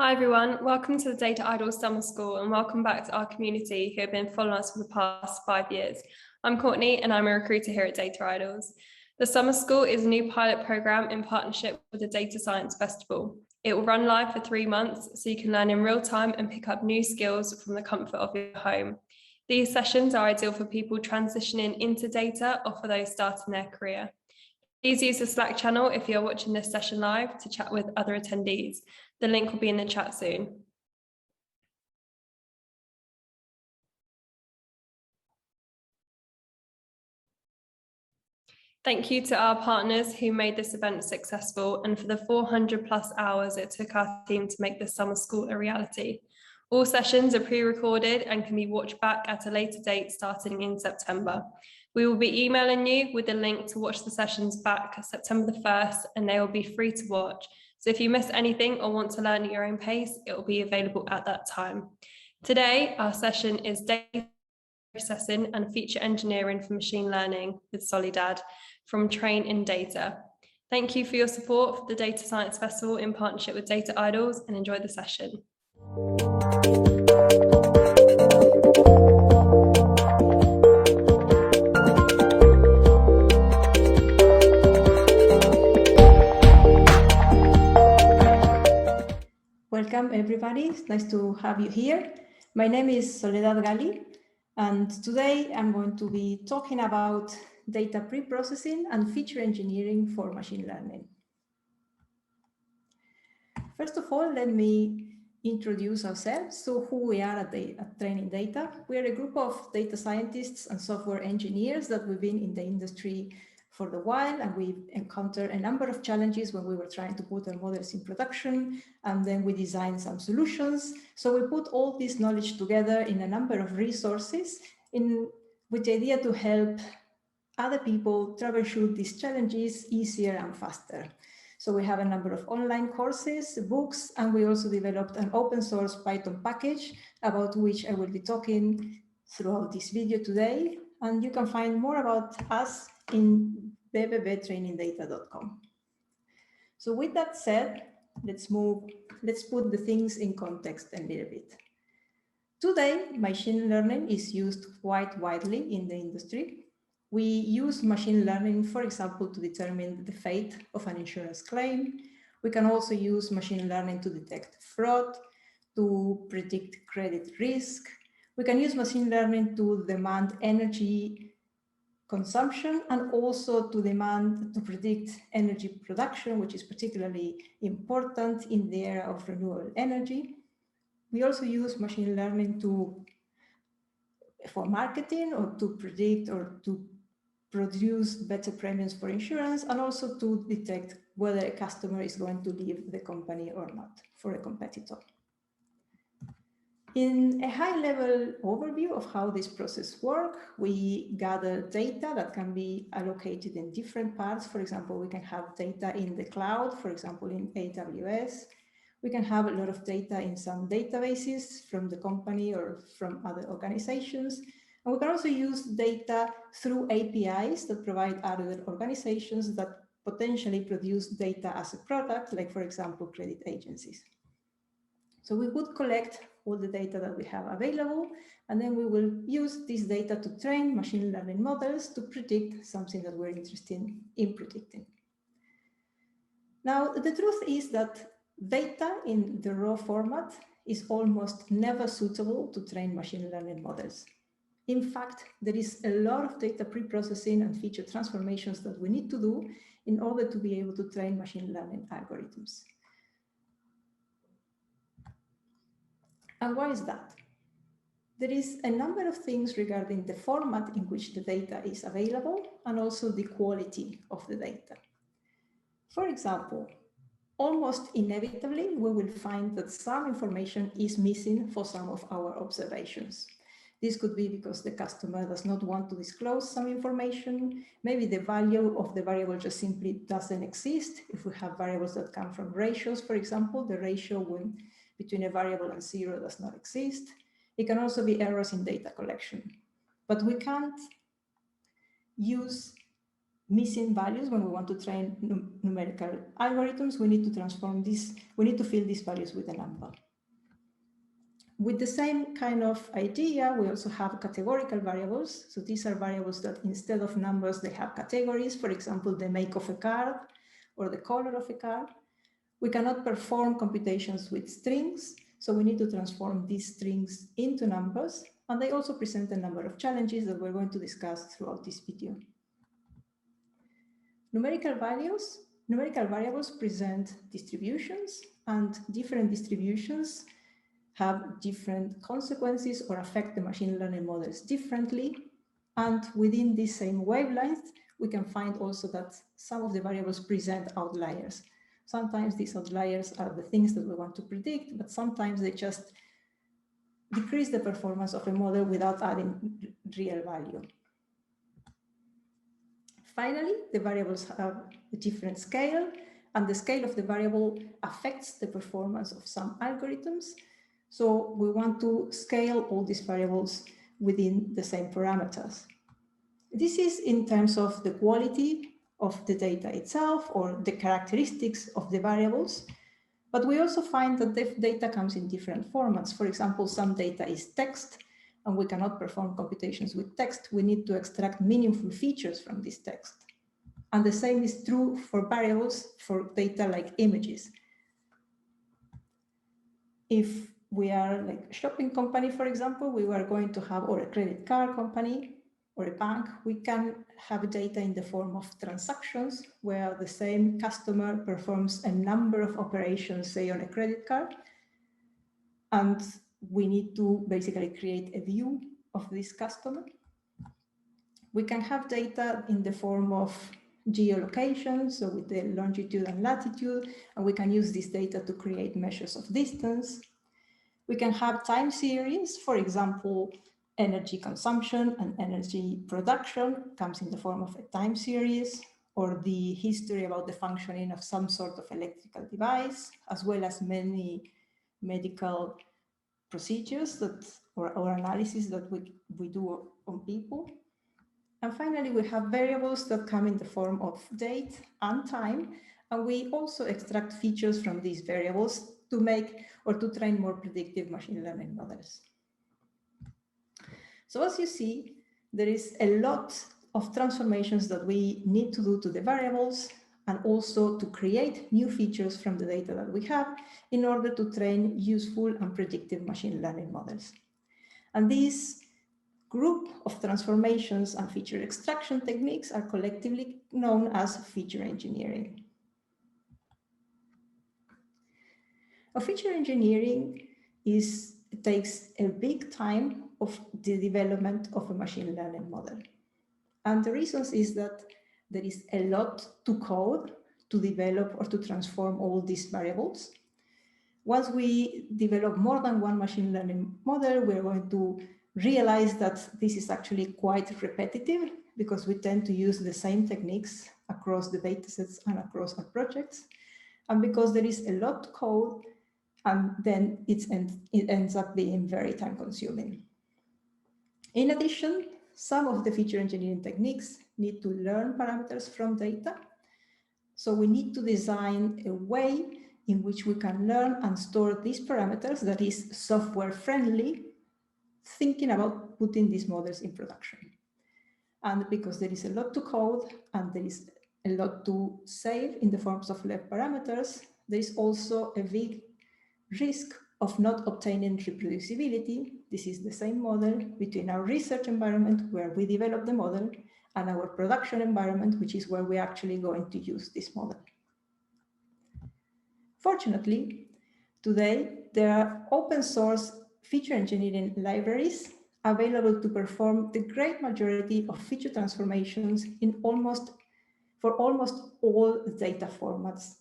Hi everyone, welcome to the Data Idols Summer School and welcome back to our community who have been following us for the past 5 years. I'm Courtney and I'm a recruiter here at Data Idols. The Summer School is a new pilot program in partnership with the Data Science Festival. It will run live for 3 months so you can learn in real time and pick up new skills from the comfort of your home. These sessions are ideal for people transitioning into data or for those starting their career. Please use the Slack channel if you're watching this session live to chat with other attendees. The link will be in the chat soon. Thank you to our partners who made this event successful and for the 400+ hours it took our team to make the summer school a reality. All sessions are pre-recorded and can be watched back at a later date starting in September. We will be emailing you with a link to watch the sessions back September the 1st and they will be free to watch. So if you miss anything or want to learn at your own pace, it will be available at that time. Today, our session is Data Processing and Feature Engineering for Machine Learning with Soledad from Train in Data. Thank you for your support for the Data Science Festival in partnership with Data Idols and enjoy the session. Welcome everybody, it's nice to have you here. My name is Soledad Galli and today I'm going to be talking about data pre-processing and feature engineering for machine learning. First of all, let me introduce ourselves, so who we are at Train in Data. We are a group of data scientists and software engineers that we've been in the industry for a while, and we encountered a number of challenges when we were trying to put our models in production, and then we designed some solutions. So we put all this knowledge together in a number of resources with the idea to help other people troubleshoot these challenges easier and faster. So we have a number of online courses, books, and we also developed an open source Python package about which I will be talking throughout this video today. And you can find more about us in www.trainingdata.com. So with that said, let's put the things in context a little bit. Today, machine learning is used quite widely in the industry. We use machine learning, for example, to determine the fate of an insurance claim. We can also use machine learning to detect fraud, to predict credit risk. We can use machine learning to demand energy consumption and also to predict energy production, which is particularly important in the era of renewable energy. We also use machine learning for marketing or to predict or to produce better premiums for insurance, and also to detect whether a customer is going to leave the company or not for a competitor. In a high-level overview of how this process works, we gather data that can be allocated in different parts. For example, we can have data in the cloud, for example, in AWS. We can have a lot of data in some databases from the company or from other organizations. And we can also use data through APIs that provide other organizations that potentially produce data as a product, like, for example, credit agencies. So we would collect all the data that we have available, and then we will use this data to train machine learning models to predict something that we're interested in predicting. Now, the truth is that data in the raw format is almost never suitable to train machine learning models. In fact, there is a lot of data pre-processing and feature transformations that we need to do in order to be able to train machine learning algorithms. And why is that? There is a number of things regarding the format in which the data is available and also the quality of the data. For example, almost inevitably, we will find that some information is missing for some of our observations. This could be because the customer does not want to disclose some information. Maybe the value of the variable just simply doesn't exist. If we have variables that come from ratios, for example, the ratio between a variable and 0 does not exist. It can also be errors in data collection. But we can't use missing values when we want to train numerical algorithms, we need to transform this, we need to fill these values with a number. With the same kind of idea, we also have categorical variables. So these are variables that instead of numbers, they have categories. For example, the make of a card or the color of a card. We cannot perform computations with strings, so we need to transform these strings into numbers. And they also present a number of challenges that we're going to discuss throughout this video. Numerical variables present distributions, and different distributions have different consequences or affect the machine learning models differently. And within these same wavelengths, we can find also that some of the variables present outliers. Sometimes these outliers are the things that we want to predict, but sometimes they just decrease the performance of a model without adding real value. Finally, the variables have a different scale, and the scale of the variable affects the performance of some algorithms. So we want to scale all these variables within the same parameters. This is in terms of the quality of the data itself or the characteristics of the variables. But we also find that the data comes in different formats. For example, some data is text, and we cannot perform computations with text. We need to extract meaningful features from this text. And the same is true for variables for data like images. If we are like a shopping company, for example, we are going to have, or a credit card company or a bank, we can have data in the form of transactions where the same customer performs a number of operations, say on a credit card. And we need to basically create a view of this customer. We can have data in the form of geolocation, so with the longitude and latitude, and we can use this data to create measures of distance. We can have time series, for example, energy consumption and energy production comes in the form of a time series, or the history about the functioning of some sort of electrical device, as well as many medical procedures that, or analysis that we do on people. And finally, we have variables that come in the form of date and time, and we also extract features from these variables to make or to train more predictive machine learning models. So as you see, there is a lot of transformations that we need to do to the variables and also to create new features from the data that we have in order to train useful and predictive machine learning models. And these group of transformations and feature extraction techniques are collectively known as feature engineering. Feature engineering takes a big time of the development of a machine learning model. And the reasons is that there is a lot to code to develop or to transform all these variables. Once we develop more than one machine learning model, we're going to realize that this is actually quite repetitive because we tend to use the same techniques across the datasets and across our projects. And because there is a lot to code, and then it ends up being very time consuming. In addition, some of the feature engineering techniques need to learn parameters from data. So we need to design a way in which we can learn and store these parameters that is software friendly, thinking about putting these models in production. And because there is a lot to code and there is a lot to save in the forms of left parameters, there is also a big risk of not obtaining reproducibility. This is the same model between our research environment where we develop the model and our production environment, which is where we're actually going to use this model. Fortunately, today there are open source feature engineering libraries available to perform the great majority of feature transformations for almost all data formats.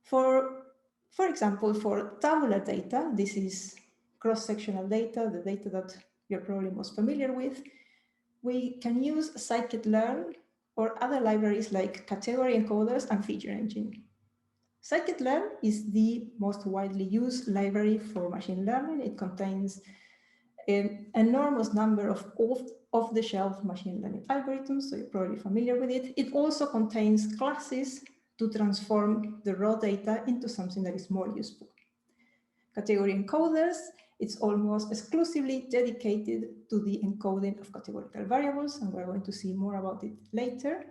For example, for tabular data, this is cross-sectional data, the data that you're probably most familiar with, we can use scikit-learn or other libraries like category encoders and feature engine. Scikit-learn is the most widely used library for machine learning. It contains an enormous number of off-the-shelf machine learning algorithms, so you're probably familiar with it. It also contains classes to transform the raw data into something that is more useful. Category encoders, it's almost exclusively dedicated to the encoding of categorical variables, and we're going to see more about it later.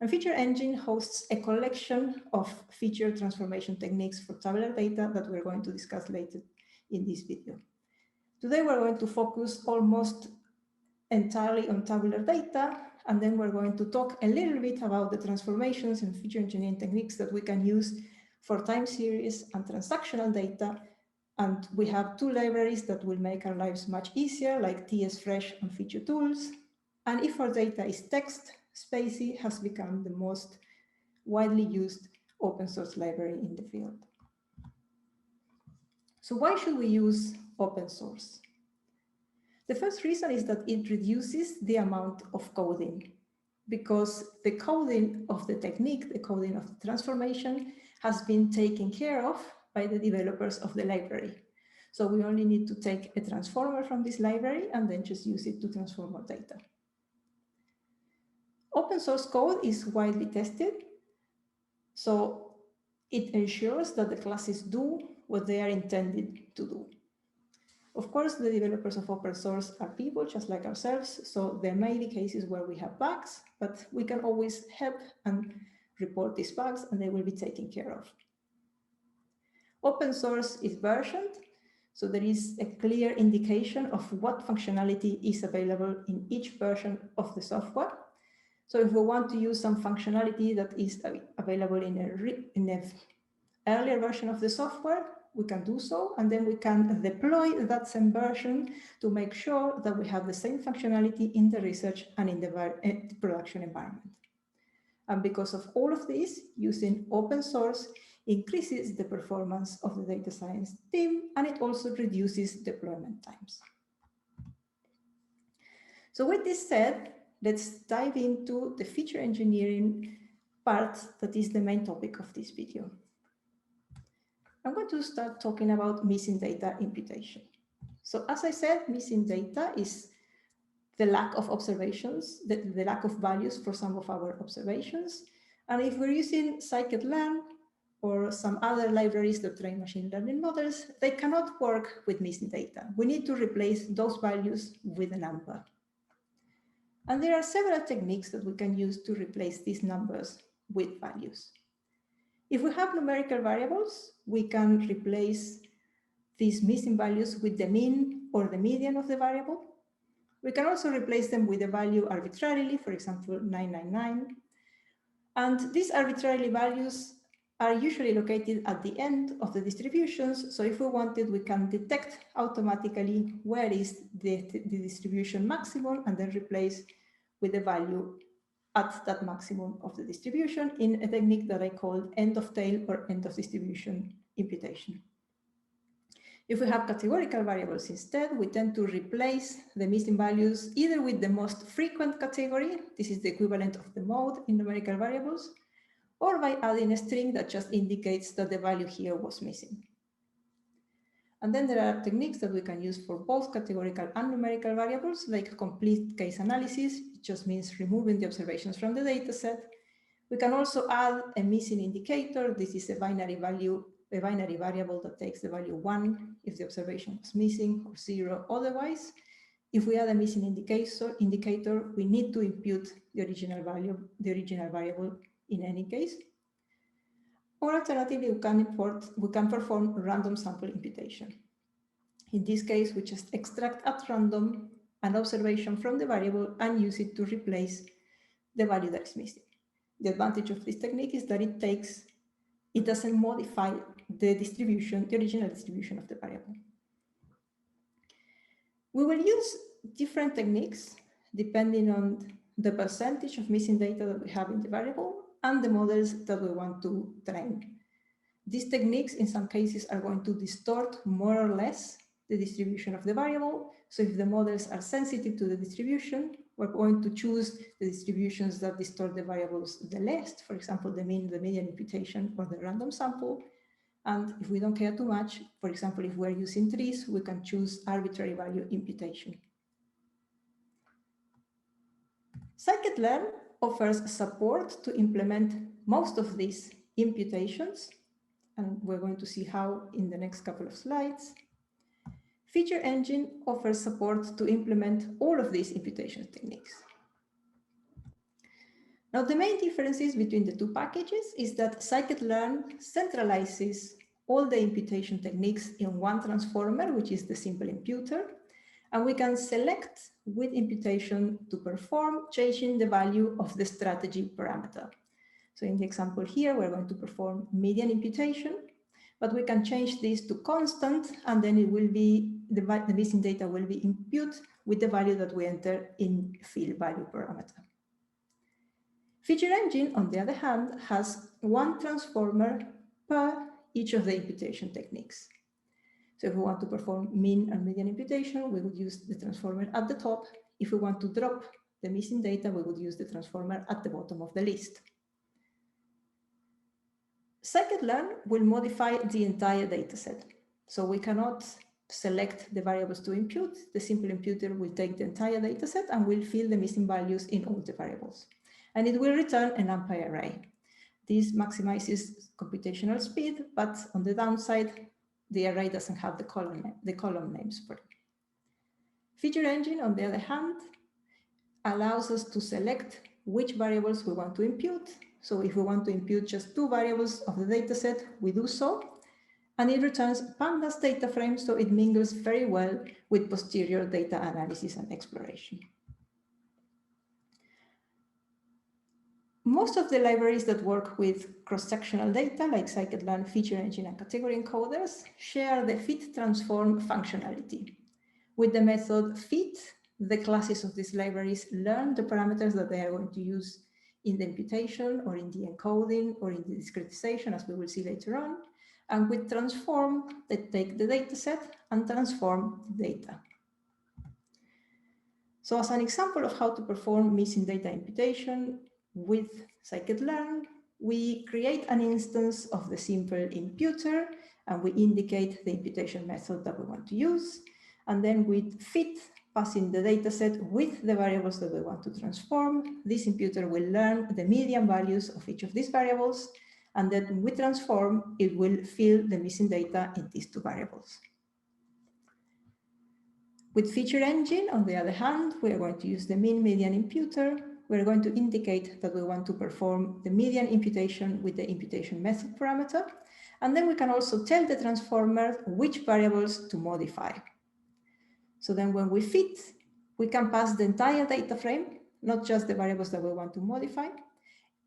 And Feature Engine hosts a collection of feature transformation techniques for tabular data that we're going to discuss later in this video. Today, we're going to focus almost entirely on tabular data, and then we're going to talk a little bit about the transformations and feature engineering techniques that we can use for time series and transactional data. And we have two libraries that will make our lives much easier, like TSFresh and Feature Tools. And if our data is text, SpaCy has become the most widely used open source library in the field. So why should we use open source? The first reason is that it reduces the amount of coding, because the coding of the technique, the coding of the transformation, has been taken care of by the developers of the library. So we only need to take a transformer from this library and then just use it to transform our data. Open source code is widely tested, so it ensures that the classes do what they are intended to do. Of course, the developers of open source are people just like ourselves, so there may be cases where we have bugs, but we can always help and report these bugs, and they will be taken care of. Open source is versioned, so there is a clear indication of what functionality is available in each version of the software. So if we want to use some functionality that is available in an earlier version of the software, we can do so, and then we can deploy that same version to make sure that we have the same functionality in the research and in the production environment. And because of all of this, using open source increases the performance of the data science team, and it also reduces deployment times. So with this said, let's dive into the feature engineering part that is the main topic of this video. I'm going to start talking about missing data imputation. So as I said, missing data is the lack of observations, the lack of values for some of our observations. And if we're using scikit-learn or some other libraries that train machine learning models, they cannot work with missing data. We need to replace those values with a number. And there are several techniques that we can use to replace these numbers with values. If we have numerical variables, we can replace these missing values with the mean or the median of the variable. We can also replace them with a value arbitrarily, for example, 999. And these arbitrary values are usually located at the end of the distributions. So if we wanted, we can detect automatically where is the distribution maximum and then replace with the value at that maximum of the distribution in a technique that I call end of tail or end of distribution imputation. If we have categorical variables instead, we tend to replace the missing values either with the most frequent category, this is the equivalent of the mode in numerical variables, or by adding a string that just indicates that the value here was missing. And then there are techniques that we can use for both categorical and numerical variables, like complete case analysis. It just means removing the observations from the data set. We can also add a missing indicator. This is a binary variable that takes the value 1 if the observation was missing, or 0 otherwise. If we add a missing indicator, we need to impute the original variable in any case. Or alternatively, we can perform random sample imputation. In this case, we just extract at random an observation from the variable and use it to replace the value that is missing. The advantage of this technique is that it doesn't modify the original distribution of the variable. We will use different techniques depending on the percentage of missing data that we have in the variable and the models that we want to train. These techniques, in some cases, are going to distort more or less the distribution of the variable. So if the models are sensitive to the distribution, we're going to choose the distributions that distort the variables the least, for example, the mean, the median imputation, or the random sample. And if we don't care too much, for example, if we're using trees, we can choose arbitrary value imputation. Scikit-learn offers support to implement most of these imputations, and we're going to see how in the next couple of slides. Feature Engine offers support to implement all of these imputation techniques. Now, the main differences between the two packages is that Scikit-learn centralizes all the imputation techniques in one transformer, which is the simple imputer, and we can select with imputation to perform, changing the value of the strategy parameter. So in the example here, we're going to perform median imputation, but we can change this to constant, and then it will be, the missing data will be imputed with the value that we enter in field value parameter. Feature Engine, on the other hand, has one transformer per each of the imputation techniques. So if we want to perform mean and median imputation, we would use the transformer at the top. If we want to drop the missing data, we would use the transformer at the bottom of the list. Scikit-learn will modify the entire dataset. So we cannot select the variables to impute. The simple imputer will take the entire dataset and will fill the missing values in all the variables. And it will return a NumPy array. This maximizes computational speed, but on the downside, the array doesn't have the column names for it. Feature Engine, on the other hand, allows us to select which variables we want to impute. So if we want to impute just two variables of the dataset, we do so. And it returns pandas data frame, so it mingles very well with posterior data analysis and exploration. Most of the libraries that work with cross-sectional data, like Scikit-learn, Feature Engine, and category encoders, share the fit transform functionality. With the method fit, the classes of these libraries learn the parameters that they are going to use in the imputation or in the encoding or in the discretization, as we will see later on. And with transform, they take the dataset and transform the data. So as an example of how to perform missing data imputation with Scikit-learn, we create an instance of the simple imputer and we indicate the imputation method that we want to use. And then with fit, passing the dataset with the variables that we want to transform, this imputer will learn the median values of each of these variables. And then when we transform, it will fill the missing data in these two variables. With Feature Engine, on the other hand, we are going to use the mean median imputer. We're going to indicate that we want to perform the median imputation with the imputation method parameter. And then we can also tell the transformer which variables to modify. So then when we fit, we can pass the entire data frame, not just the variables that we want to modify,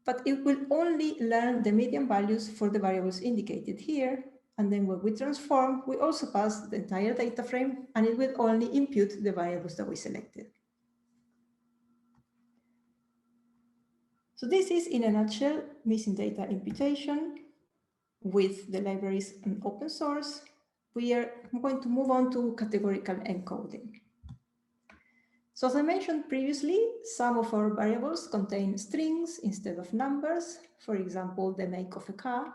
but it will only learn the median values for the variables indicated here. And then when we transform, we also pass the entire data frame and it will only impute the variables that we selected. So this is, in a nutshell, missing data imputation with the libraries and open source. We are going to move on to categorical encoding. So as I mentioned previously, some of our variables contain strings instead of numbers, for example, the make of a car.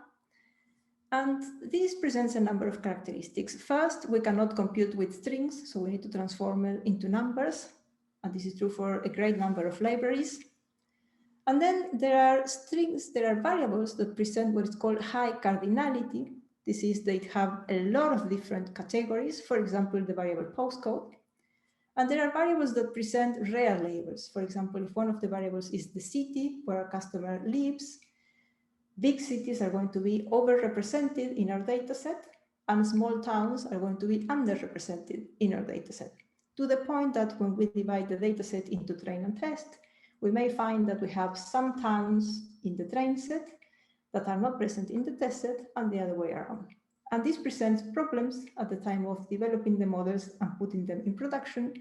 And this presents a number of characteristics. First, we cannot compute with strings, so we need to transform it into numbers. And this is true for a great number of libraries. And then there are strings, there are variables that present what is called high cardinality. This is they have a lot of different categories, for example, the variable postcode. And there are variables that present rare labels. For example, if one of the variables is the city where a customer lives, big cities are going to be overrepresented in our dataset, and small towns are going to be underrepresented in our dataset, to the point that when we divide the dataset into train and test, we may find that we have some towns in the train set that are not present in the test set and the other way around. And this presents problems at the time of developing the models and putting them in production,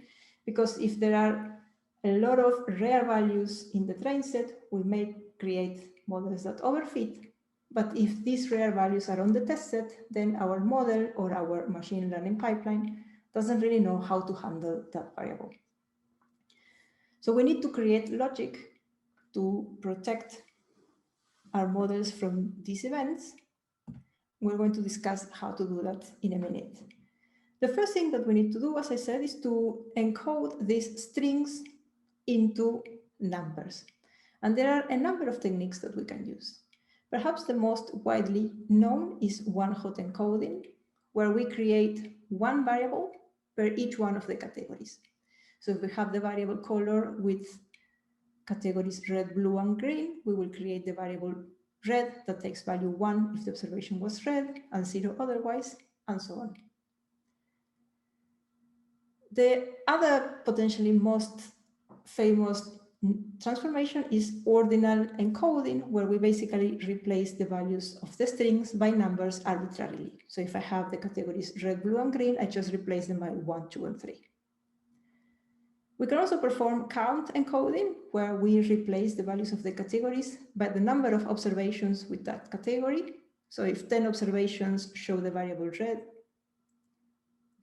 because if there are a lot of rare values in the train set, we may create models that overfit. But if these rare values are on the test set, then our model or our machine learning pipeline doesn't really know how to handle that variable. So we need to create logic to protect our models from these events. we're going to discuss how to do that in a minute. The first thing that we need to do, as I said, is to encode these strings into numbers. And there are a number of techniques that we can use. Perhaps the most widely known is one-hot encoding, where we create one variable per each one of the categories. So if we have the variable color with categories red, blue, and green, we will create the variable red that takes value 1 if the observation was red and 0 otherwise, and so on. The other potentially most famous transformation is ordinal encoding, where we basically replace the values of the strings by numbers arbitrarily. So if I have the categories red, blue, and green, I just replace them by 1, 2, and 3. We can also perform count encoding, where we replace the values of the categories by the number of observations with that category. So if 10 observations show the variable red,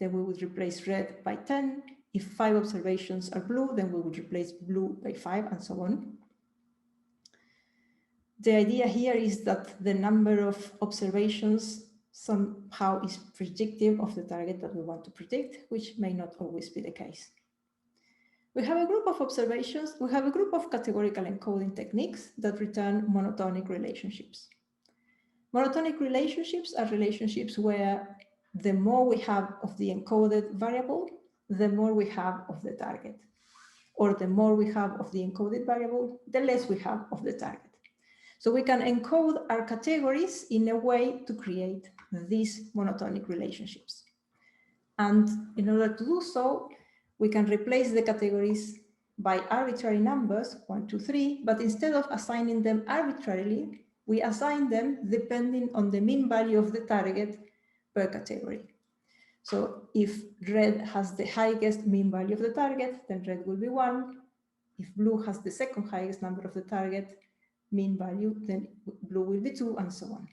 then we would replace red by 10. If 5 observations are blue, then we would replace blue by 5, and so on. The idea here is that the number of observations somehow is predictive of the target that we want to predict, which may not always be the case. We have a group of observations, we have a group of categorical encoding techniques that return monotonic relationships. Monotonic relationships are relationships where the more we have of the encoded variable, the more we have of the target. Or the more we have of the encoded variable, the less we have of the target. So we can encode our categories in a way to create these monotonic relationships. And in order to do so, we can replace the categories by arbitrary numbers, 1, 2, 3, but instead of assigning them arbitrarily, we assign them depending on the mean value of the target per category. So if red has the highest mean value of the target, then red will be 1. If blue has the second highest number of the target mean value, then blue will be 2, and so on.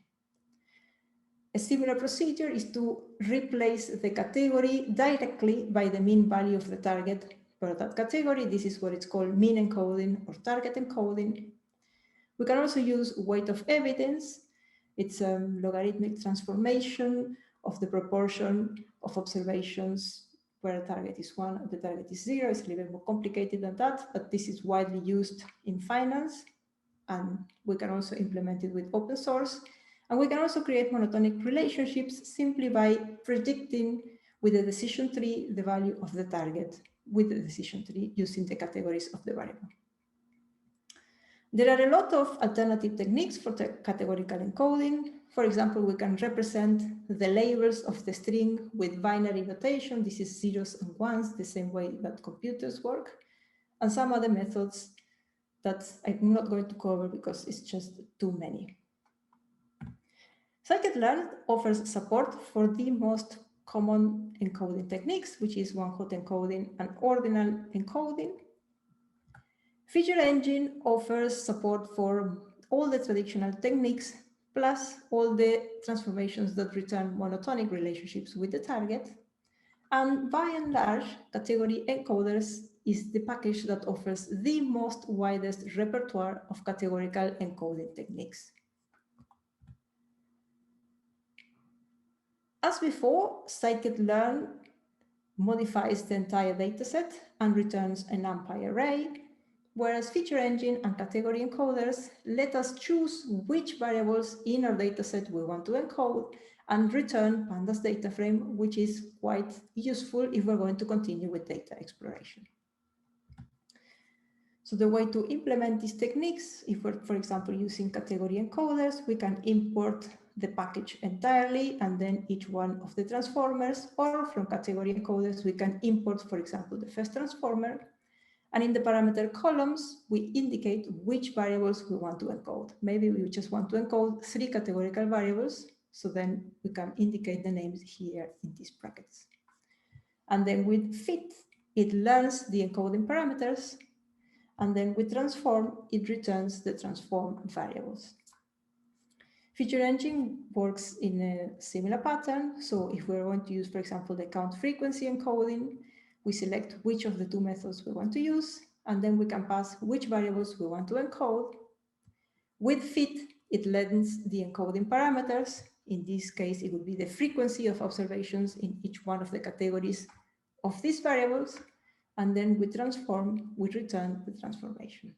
A similar procedure is to replace the category directly by the mean value of the target per that category. This is what it's called mean encoding or target encoding. We can also use weight of evidence. It's a logarithmic transformation of the proportion of observations where a target is 1 and the target is 0. It's a little bit more complicated than that, but this is widely used in finance, and we can also implement it with open source. And we can also create monotonic relationships simply by predicting with the decision tree the value of the target with the decision tree using the categories of the variable. There are a lot of alternative techniques for categorical encoding. For example, we can represent the labels of the string with binary notation. This is zeros and ones, the same way that computers work, and some other methods that I'm not going to cover because it's just too many. Scikit-learn offers support for the most common encoding techniques, which is one-hot encoding and ordinal encoding. Feature Engine offers support for all the traditional techniques, plus all the transformations that return monotonic relationships with the target. And by and large, Category Encoders is the package that offers the most widest repertoire of categorical encoding techniques. As before, scikit-learn modifies the entire dataset and returns a NumPy array, whereas Feature Engine and Category Encoders let us choose which variables in our dataset we want to encode and return Pandas data frame, which is quite useful if we're going to continue with data exploration. So the way to implement these techniques, if we're, for example, using category encoders, we can import the package entirely and then each one of the transformers, or from category encoders, we can import, for example, the first transformer. And in the parameter columns, we indicate which variables we want to encode. Maybe we just want to encode 3 categorical variables, so then we can indicate the names here in these brackets. And then with fit, it learns the encoding parameters, and then with transform, it returns the transform variables. Feature Engine works in a similar pattern. So if we're going to use, for example, the count frequency encoding, we select which of the 2 methods we want to use, and then we can pass which variables we want to encode. With fit, it learns the encoding parameters. In this case, it would be the frequency of observations in each one of the categories of these variables. And then we return the transformation.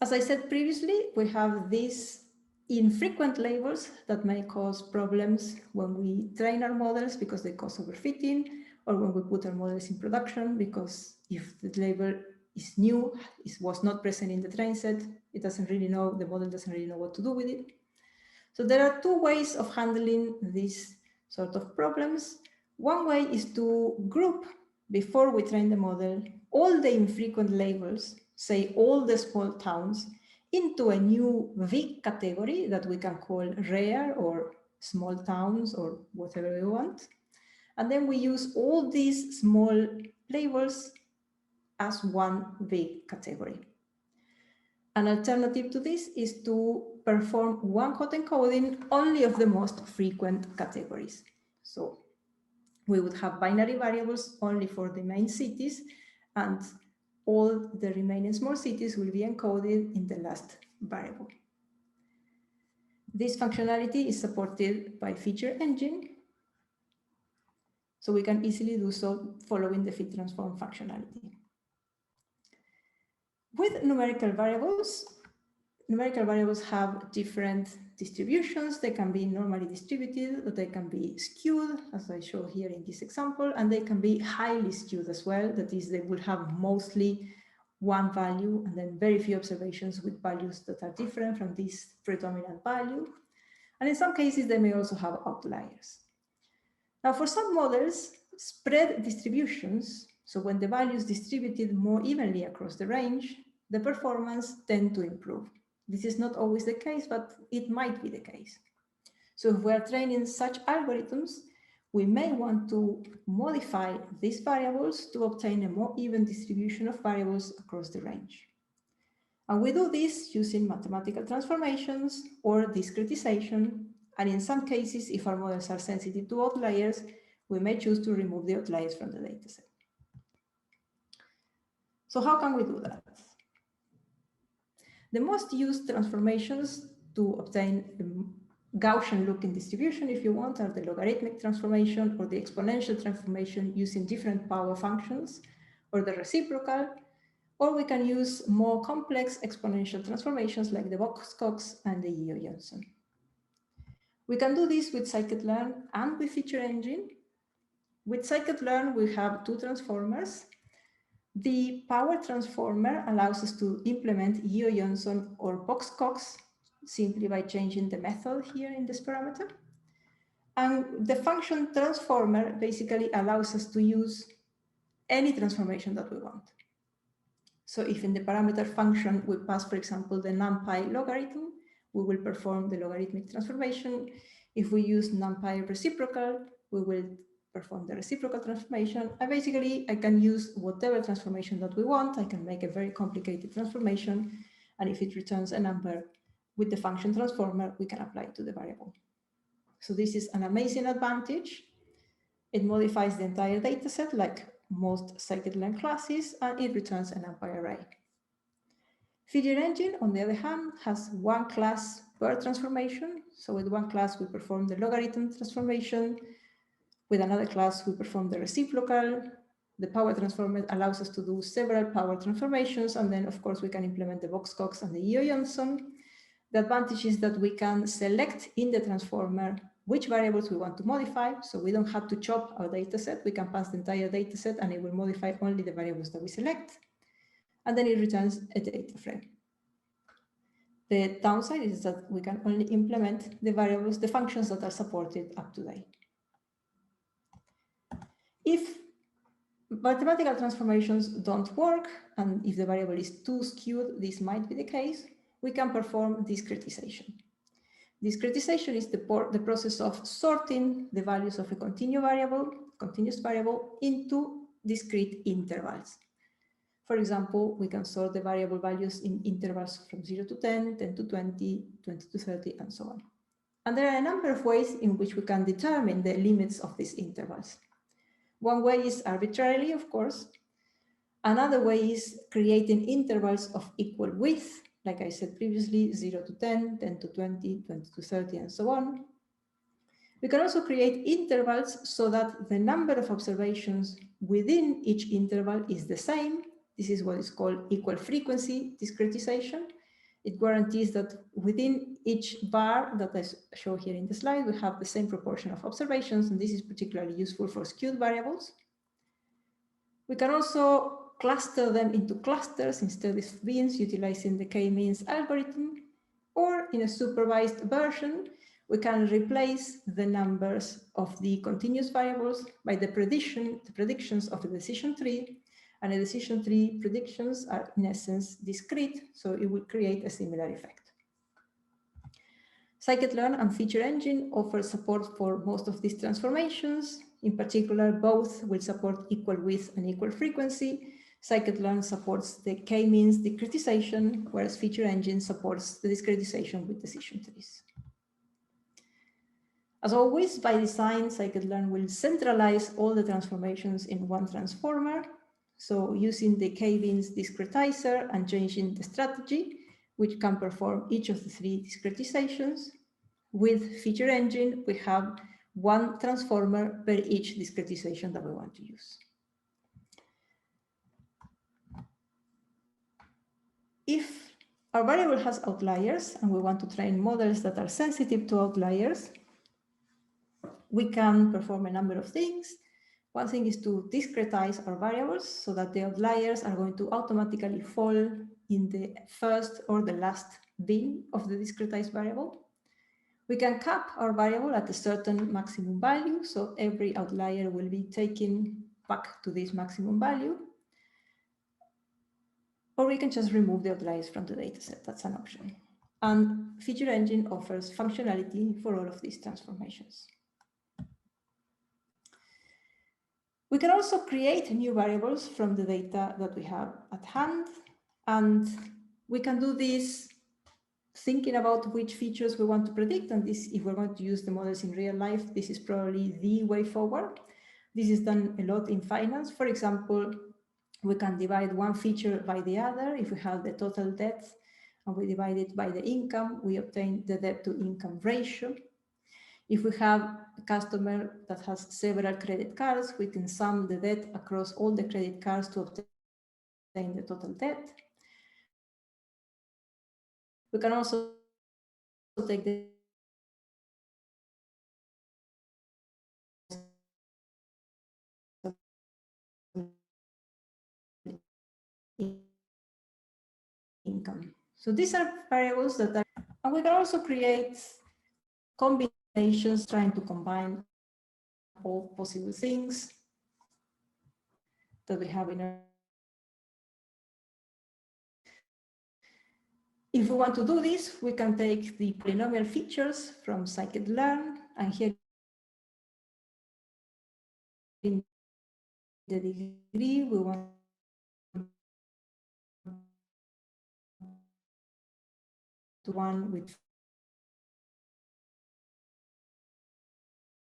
As I said previously, we have these infrequent labels that may cause problems when we train our models because they cause overfitting, or when we put our models in production, because if the label is new, it was not present in the train set, it doesn't really know, the model doesn't really know what to do with it. So there are two ways of handling these sort of problems. One way is to group, before we train the model, all the infrequent labels, say all the small towns, into a new big category that we can call rare or small towns or whatever we want. And then we use all these small labels as one big category. An alternative to this is to perform one-hot encoding only of the most frequent categories. So we would have binary variables only for the main cities, and all the remaining small cities will be encoded in the last variable. This functionality is supported by Feature Engine, so we can easily do so following the fit transform functionality. With numerical variables have different distributions. They can be normally distributed, or they can be skewed, as I show here in this example, and they can be highly skewed as well. That is, they will have mostly one value and then very few observations with values that are different from this predominant value. And in some cases, they may also have outliers. Now, for some models, spread distributions, so when the value is distributed more evenly across the range, the performance tends to improve. This is not always the case, but it might be the case. So if we are training such algorithms, we may want to modify these variables to obtain a more even distribution of variables across the range. And we do this using mathematical transformations or discretization. And in some cases, if our models are sensitive to outliers, we may choose to remove the outliers from the dataset. So how can we do that? The most used transformations to obtain a Gaussian-looking distribution, if you want, are the logarithmic transformation or the exponential transformation using different power functions, or the reciprocal, or we can use more complex exponential transformations like the Box-Cox and the Yeo-Jonsson. We can do this with scikit-learn and with Feature Engine. With scikit-learn, we have two transformers. The power transformer allows us to implement Yeo-Jonsson or Box-Cox simply by changing the method here in this parameter. And the function transformer basically allows us to use any transformation that we want. So if in the parameter function we pass, for example, the NumPy logarithm, we will perform the logarithmic transformation. If we use NumPy reciprocal, we will perform the reciprocal transformation. And basically, I can use whatever transformation that we want. I can make a very complicated transformation. And if it returns a number with the function transformer, we can apply it to the variable. So this is an amazing advantage. It modifies the entire dataset like most scikit-learn classes, and it returns a NumPy array. Feature Engine, on the other hand, has one class per transformation. So with one class, we perform the logarithm transformation. With another class, we perform the reciprocal. The power transformer allows us to do several power transformations. And then, of course, we can implement the Box-Cox and the Yeo-Jonsson. The advantage is that we can select in the transformer which variables we want to modify. So we don't have to chop our dataset. We can pass the entire dataset and it will modify only the variables that we select. And then it returns a data frame. The downside is that we can only implement the variables, the functions that are supported up to date. If mathematical transformations don't work, and if the variable is too skewed, this might be the case, we can perform discretization. Discretization is the process of sorting the values of a continuous variable into discrete intervals. For example, we can sort the variable values in intervals from 0 to 10, 10 to 20, 20 to 30, and so on. And there are a number of ways in which we can determine the limits of these intervals. One way is arbitrarily, of course. Another way is creating intervals of equal width. like I said previously, 0 to 10, 10 to 20, 20 to 30, and so on. We can also create intervals so that the number of observations within each interval is the same. This is what is called equal frequency discretization. It guarantees that within each bar that I show here in the slide, we have the same proportion of observations, and this is particularly useful for skewed variables. We can also cluster them into clusters instead of bins, utilizing the k-means algorithm, or in a supervised version, we can replace the numbers of the continuous variables by the predictions of a decision tree, and a decision tree predictions are in essence discrete, so it will create a similar effect. Scikit-learn and Feature Engine offer support for most of these transformations. In particular, both will support equal width and equal frequency. Scikit-learn supports the k-means discretization, whereas Feature Engine supports the discretization with decision trees. As always, by design, Scikit-learn will centralize all the transformations in one transformer. So using the k-means discretizer and changing the strategy, which can perform each of the three discretizations. With Feature Engine, we have one transformer per each discretization that we want to use. If our variable has outliers and we want to train models that are sensitive to outliers, we can perform a number of things. One thing is to discretize our variables so that the outliers are going to automatically fall in the first or the last bin of the discretized variable. We can cap our variable at a certain maximum value, so every outlier will be taken back to this maximum value. Or we can just remove the outliers from the dataset. That's an option. And Feature Engine offers functionality for all of these transformations. We can also create new variables from the data that we have at hand, and we can do this thinking about which features we want to predict, and this, if we're going to use the models in real life, this is probably the way forward. This is done a lot in finance. For example, we can divide one feature by the other. If we have the total debt and we divide it by the income, we obtain the debt to income ratio. If we have a customer that has several credit cards, we can sum the debt across all the credit cards to obtain the total debt. We can also take the income. So these are variables that are, and we can also create combinations trying to combine all possible things that we have in our. If we want to do this, we can take the polynomial features from scikit-learn, and here in the degree we want to one with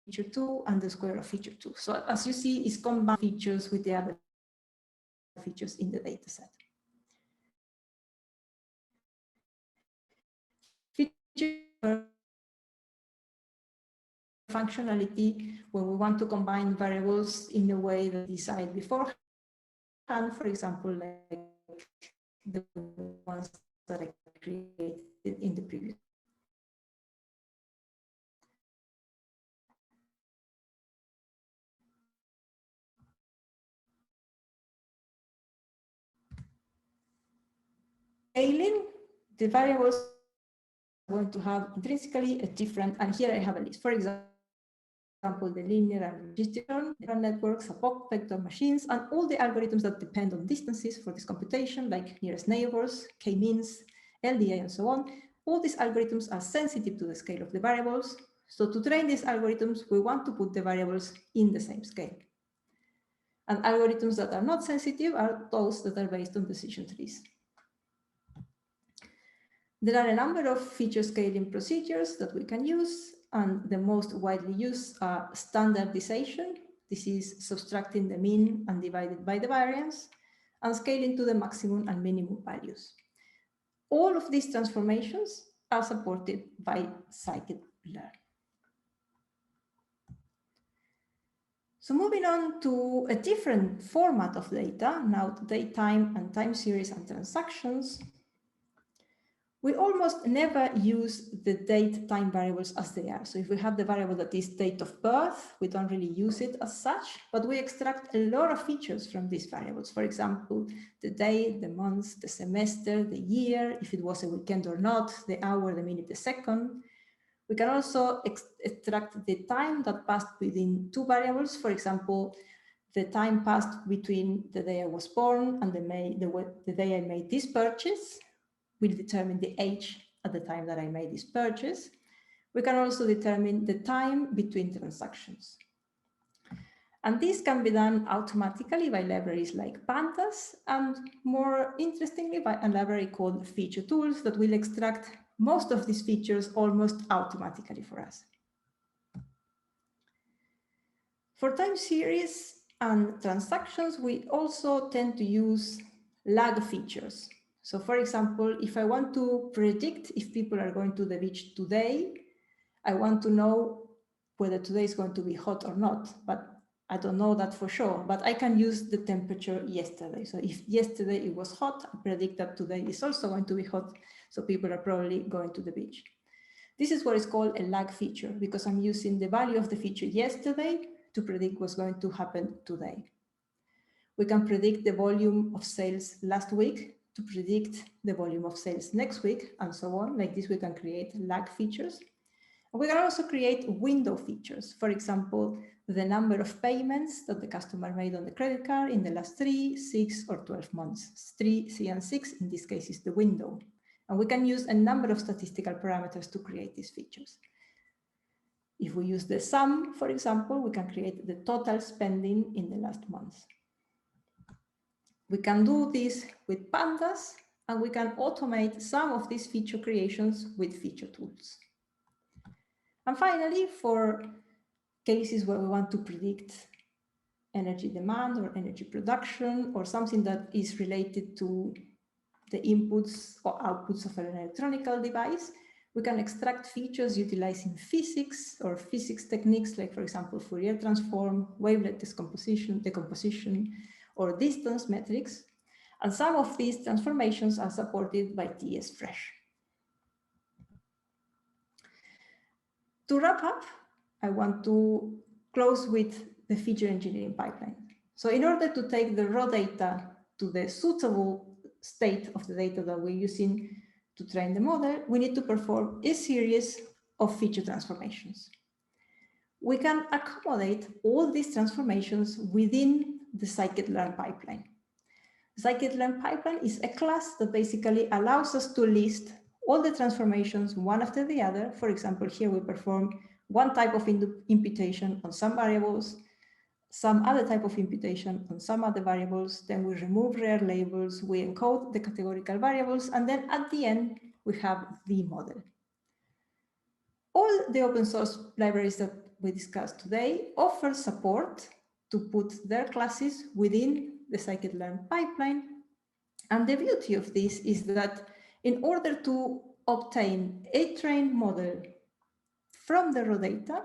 feature 2 and the square of feature 2. So as you see, it's combined features with the other features in the dataset. Feature functionality when we want to combine variables in a way that we decide beforehand, for example, like the ones that I created in the previous. Scaling, the variables are going to have intrinsically a different, and here I have a list. For example, the linear and logistic neural networks, vector machines, and all the algorithms that depend on distances for this computation, like nearest neighbors, k-means, LDA, and so on. All these algorithms are sensitive to the scale of the variables. So to train these algorithms, we want to put the variables in the same scale. And algorithms that are not sensitive are those that are based on decision trees. There are a number of feature scaling procedures that we can use, and the most widely used are standardization. This is subtracting the mean and divided by the variance, and scaling to the maximum and minimum values. all of these transformations are supported by scikit-learn. So moving on to a different format of data, now datetime and time series and transactions. We almost never use the date time variables as they are. So if we have the variable that is date of birth, we don't really use it as such, but we extract a lot of features from these variables. For example, the day, the month, the semester, the year, if it was a weekend or not, the hour, the minute, the second. We can also extract the time that passed within two variables. For example, the time passed between the day I was born and the day I made this purchase will determine the age at the time that I made this purchase. We can also determine the time between transactions. And this can be done automatically by libraries like pandas, and more interestingly by a library called feature tools that will extract most of these features almost automatically for us. For time series and transactions, we also tend to use lag features. So for example, if I want to predict if people are going to the beach today, I want to know whether today is going to be hot or not, but I don't know that for sure, but I can use the temperature yesterday. So if yesterday it was hot, I predict that today is also going to be hot, so people are probably going to the beach. This is what is called a lag feature, because I'm using the value of the feature yesterday to predict what's going to happen today. We can predict the volume of sales last week to predict the volume of sales next week, and so on. Like this, we can create lag features. We can also create window features. For example, the number of payments that the customer made on the credit card in the last 3, 6, or 12 months. 3, 3, and 6 in this case is the window. And we can use a number of statistical parameters to create these features. If we use the sum, for example, we can create the total spending in the last month. We can do this with pandas, and we can automate some of these feature creations with feature tools. And finally, for cases where we want to predict energy demand or energy production or something that is related to the inputs or outputs of an electronic device, we can extract features utilizing physics or physics techniques, like, for example, Fourier transform, wavelet decomposition, or distance metrics. And some of these transformations are supported by TS-Fresh. To wrap up, I want to close with the feature engineering pipeline. So in order to take the raw data to the suitable state of the data that we're using to train the model, we need to perform a series of feature transformations. We can accommodate all these transformations within the scikit-learn pipeline. The scikit-learn pipeline is a class that basically allows us to list all the transformations one after the other. For example, here we perform one type of imputation on some variables, some other type of imputation on some other variables, then we remove rare labels, we encode the categorical variables, and then at the end, we have the model. All the open source libraries that we discussed today offer support to put their classes within the scikit-learn pipeline. And the beauty of this is that in order to obtain a trained model from the raw data,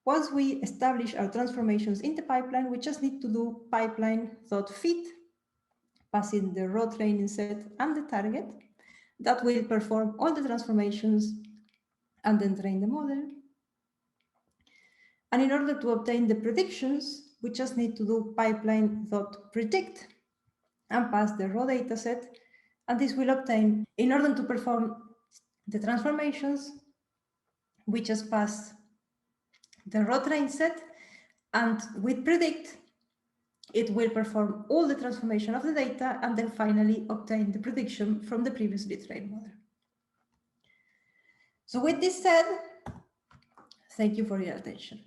once we establish our transformations in the pipeline, we just need to do pipeline.fit, passing the raw training set and the target. That will perform all the transformations and then train the model. And in order to obtain the predictions, we just need to do pipeline.predict and pass the raw data set. And this will obtain, in order to perform the transformations, we just pass the raw train set, and with predict, it will perform all the transformation of the data and then finally obtain the prediction from the previously trained model. So with this said, thank you for your attention.